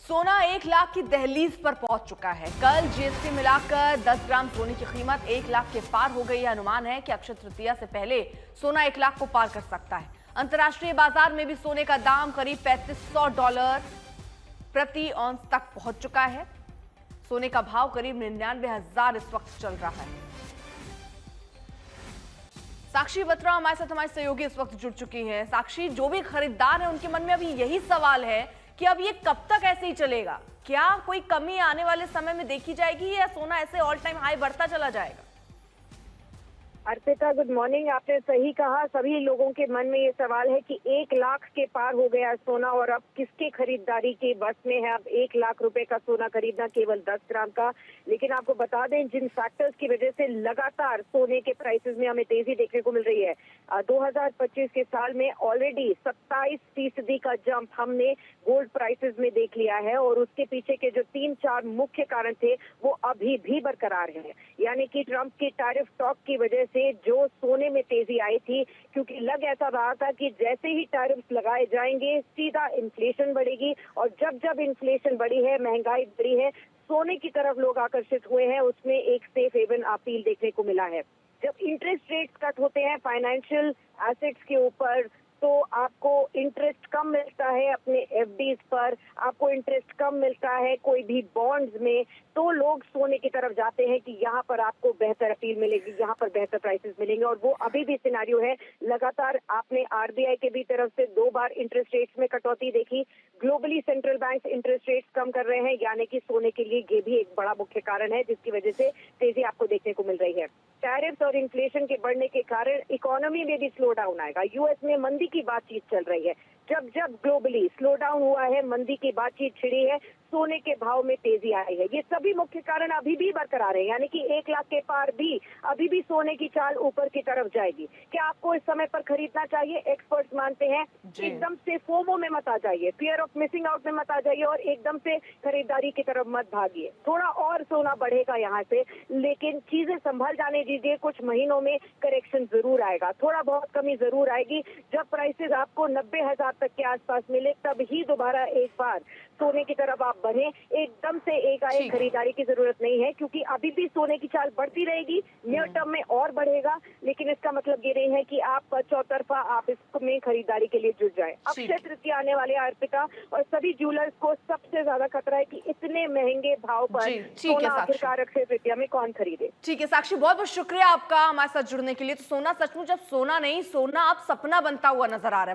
सोना 1 लाख की दहलीज पर पहुंच चुका है। कल जीएसटी मिलाकर 10 ग्राम सोने की कीमत 1 लाख के पार हो गई। अनुमान है कि अक्षय तृतीया से पहले सोना 1 लाख को पार कर सकता है। अंतर्राष्ट्रीय बाजार में भी सोने का दाम करीब $3500 प्रति औंस तक पहुंच चुका है। सोने का भाव करीब 99,000 इस वक्त चल रहा है। साक्षी बत्रा हमारे साथ हमारे सहयोगी इस वक्त जुड़ चुकी है। साक्षी, जो भी खरीदार है उनके मन में अभी यही सवाल है कि अब ये कब तक ऐसे ही चलेगा? क्या कोई कमी आने वाले समय में देखी जाएगी या सोना ऐसे ऑल टाइम हाई बढ़ता चला जाएगा? Arpita, good morning. आपने सही कहा, सभी लोगों के मन में ये सवाल है कि 1 लाख के पार हो गया सोना और अब किसके खरीदारी के बस में है अब 1 लाख रुपए का सोना खरीदना, केवल 10 ग्राम का। लेकिन आपको बता दें, जिन फैक्टर्स की वजह से लगातार सोने के प्राइसेस में हमें तेजी देखने को मिल रही है। 2025 के साल में ऑलरेडी 27% का जंप हमने गोल्ड प्राइसेस में देख लिया है और उसके पीछे के जो 3-4 मुख्य कारण थे वो अभी भी बरकरार हैं। यानी कि ट्रंप की टैरिफ टॉक की वजह से जो सोने में तेजी आई थी, क्योंकि लग ऐसा रहा था कि जैसे ही टैरिफ्स लगाए जाएंगे सीधा इन्फ्लेशन बढ़ेगी और जब जब इन्फ्लेशन बढ़ी है, महंगाई बढ़ी है, सोने की तरफ लोग आकर्षित हुए हैं। उसमें एक सेफ हेवन अपील देखने को मिला है। जब इंटरेस्ट रेट्स कट होते हैं फाइनेंशियल एसेट्स के ऊपर तो आपको इंटरेस्ट कम मिलता है अपने एफडीज पर, आपको इंटरेस्ट कम मिलता है कोई भी बॉन्ड्स में, तो लोग सोने की तरफ जाते हैं कि यहाँ पर आपको बेहतर अपील मिलेगी, यहाँ पर बेहतर प्राइसेस मिलेंगे। और वो अभी भी सिनेरियो है। लगातार आपने आरबीआई के भी तरफ से 2 बार इंटरेस्ट रेट्स में कटौती देखी। Globally central bank interest rates कम कर रहे हैं, यानी कि सोने के लिए ये भी एक बड़ा मुख्य कारण है जिसकी वजह से तेजी आपको देखने को मिल रही है। टैरिफ्स और इन्फ्लेशन के बढ़ने के कारण इकोनॉमी में भी स्लो डाउन आएगा। यूएस में मंदी की बातचीत चल रही है। जब जब ग्लोबली स्लो डाउन हुआ है, मंदी की बातचीत छिड़ी है, सोने के भाव में तेजी आई है। ये सभी मुख्य कारण अभी भी बरकरार है, यानी कि 1 लाख के पार भी अभी भी सोने की चाल ऊपर की तरफ जाएगी। क्या आपको इस समय पर खरीदना चाहिए? एक्सपर्ट्स मानते हैं एकदम से फोमो में मत आ जाइए, फियर ऑफ मिसिंग आउट में मत आ जाइए और एकदम से खरीदारी की तरफ मत भागिए। थोड़ा और सोना बढ़ेगा यहाँ से, लेकिन चीजें संभल जाने दीजिए। कुछ महीनों में करेक्शन जरूर आएगा, थोड़ा बहुत कमी जरूर आएगी। जब प्राइसेस आपको 90,000 तक के आसपास मिले तब ही दोबारा एक बार सोने की तरफ आप बढ़े। एकदम से एकाएक खरीदारी की जरूरत नहीं है, क्योंकि अभी भी सोने की चाल बढ़ती रहेगी, नियर टर्म में और बढ़ेगा। लेकिन इसका मतलब ये नहीं है कि आप चौतरफा आप इसमें खरीदारी के लिए जुट जाए। अक्षय तृतीया आने वाले अर्पिता, और सभी ज्वेलर्स को सबसे ज्यादा खतरा है कि इतने महंगे भाव पर सोना आखिरकार अक्षय तृतीया में कौन खरीदे। ठीक है साक्षी, बहुत बहुत शुक्रिया आपका हमारे साथ जुड़ने के लिए। तो सोना सचमुच अब सोना नहीं, सोना अब सपना बनता हुआ नजर आ रहा है।